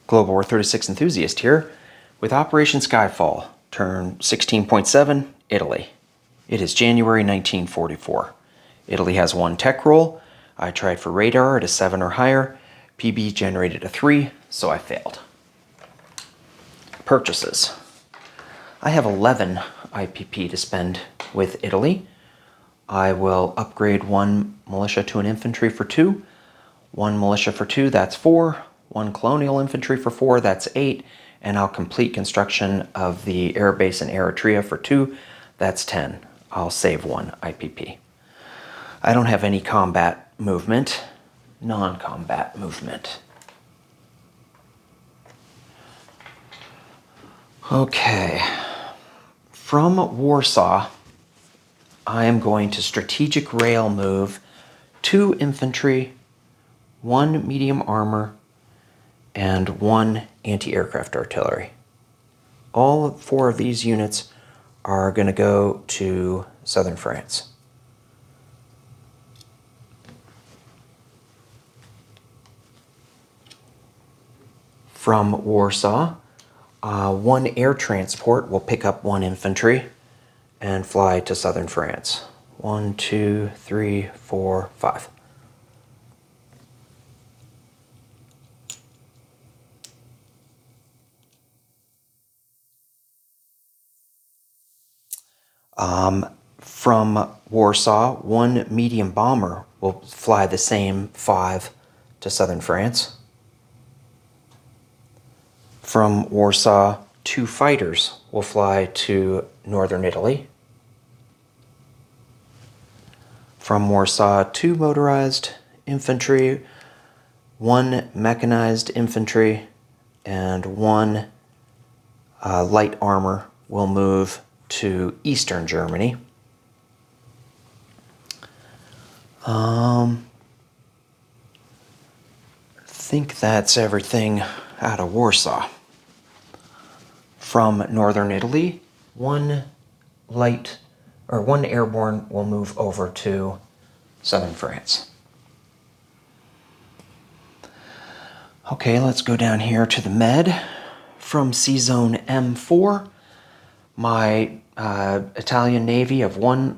Global War 36 enthusiast here with Operation Skyfall, turn 16.7, Italy. It is January 1944. Italy has one tech roll. I tried for radar at a 7 or higher. PB generated a 3, so I failed. Purchases. I have 11 IPP to spend with Italy. I will upgrade one militia to an infantry for 2. One militia for 2, that's 4. One colonial infantry for 4, that's 8. And I'll complete construction of the air base in Eritrea for 2, that's 10. I'll save 1 IPP. I don't have any combat movement, non-combat movement. Okay, from Warsaw, I am going to strategic rail move 2 infantry, 1 medium armor, and 1 anti-aircraft artillery. All 4 of these units are going to go to southern France. From Warsaw, 1 air transport will pick up 1 infantry and fly to southern France. 1, 2, 3, 4, 5. From Warsaw, 1 medium bomber will fly the same 5 to southern France. From Warsaw, 2 fighters will fly to northern Italy. From Warsaw, 2 motorized infantry, 1 mechanized infantry, and 1 light armor will move to eastern Germany. I think that's everything out of Warsaw. From northern Italy, 1 airborne will move over to southern France. Okay, let's go down here to the Med. From C-Zone M4, my Italian Navy of 1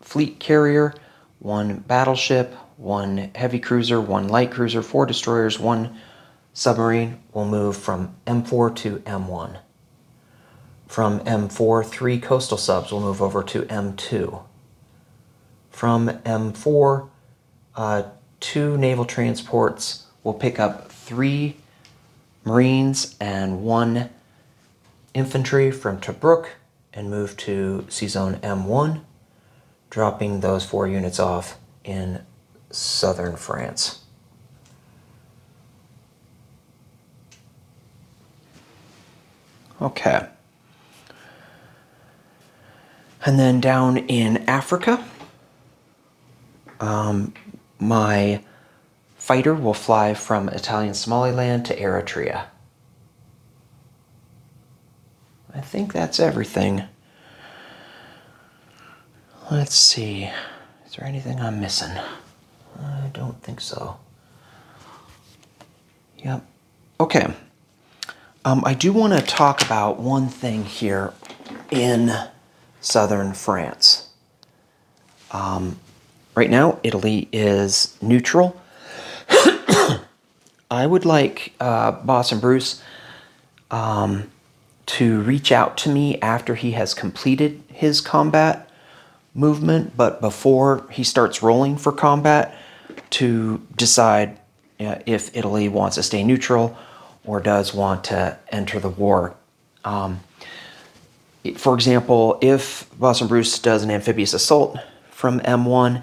fleet carrier, 1 battleship, 1 heavy cruiser, 1 light cruiser, 4 destroyers, 1 submarine will move from M4 to M1. From M4, 3 coastal subs will move over to M2. From M4, 2 naval transports will pick up 3 Marines and 1 infantry from Tobruk and move to C-Zone M1, dropping those 4 units off in southern France. Okay. And then down in Africa, my fighter will fly from Italian Somaliland to Eritrea. I think that's everything. Let's see. Is there anything I'm missing? I don't think so. Yep. Okay. I do want to talk about one thing here in southern France. Right now, Italy is neutral. I would like Boss and Bruce to reach out to me after he has completed his combat movement, but before he starts rolling for combat, to decide if Italy wants to stay neutral or does want to enter the war. For example, if Boss and Bruce does an amphibious assault from M1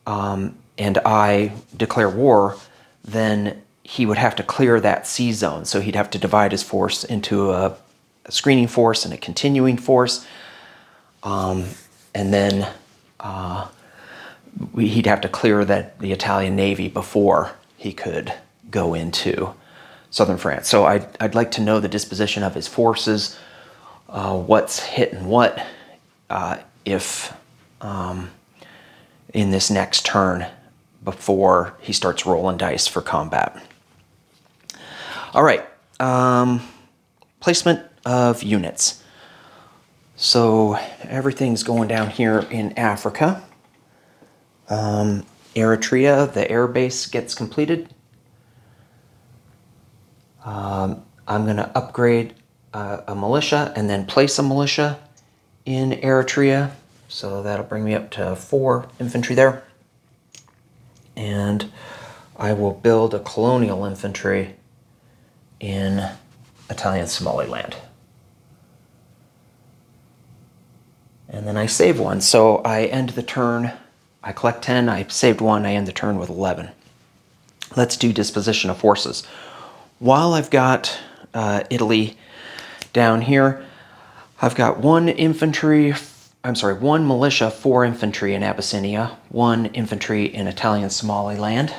and I declare war, then he would have to clear that C zone. So he'd have to divide his force into a screening force and a continuing force. And then he'd have to clear the Italian Navy before he could go into southern France. So I'd like to know the disposition of his forces, what's hitting what, if in this next turn before he starts rolling dice for combat. All right, placement of units. So everything's going down here in Africa. Eritrea, the air base gets completed. I'm going to upgrade a militia and then place a militia in Eritrea. So that'll bring me up to 4 infantry there. And I will build a colonial infantry in Italian Somaliland. And then I save one. So I end the turn, I collect 10, I saved 1, I end the turn with 11. Let's do disposition of forces. While I've got Italy down here, I've got 1 militia, 4 infantry in Abyssinia, 1 infantry in Italian Somaliland.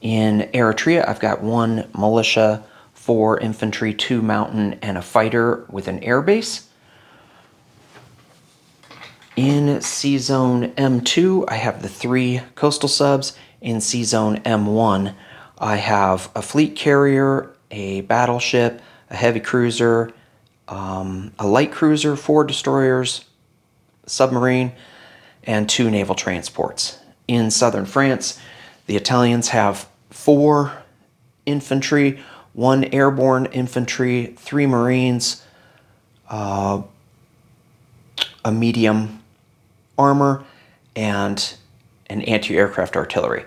In Eritrea, I've got 1 militia, 4 infantry, 2 mountain, and a fighter with an air base. In C-Zone M2, I have the 3 coastal subs. In C-Zone M1, I have a fleet carrier, a battleship, a heavy cruiser, a light cruiser, 4 destroyers, submarine, and 2 naval transports. In southern France, the Italians have 4 infantry, 1 airborne infantry, 3 marines, a medium armor, and an anti-aircraft artillery.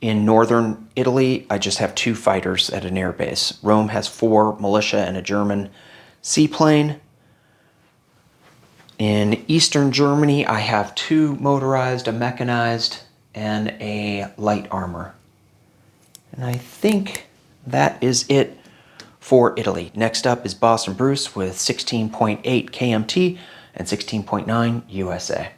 In northern Italy, I just have 2 fighters at an air base. Rome has 4 militia and a German seaplane. In eastern Germany, I have 2 motorized, a mechanized, and a light armor. And I think that is it for Italy. Next up is Boston Bruce with 16.8 KMT and 16.9 USA.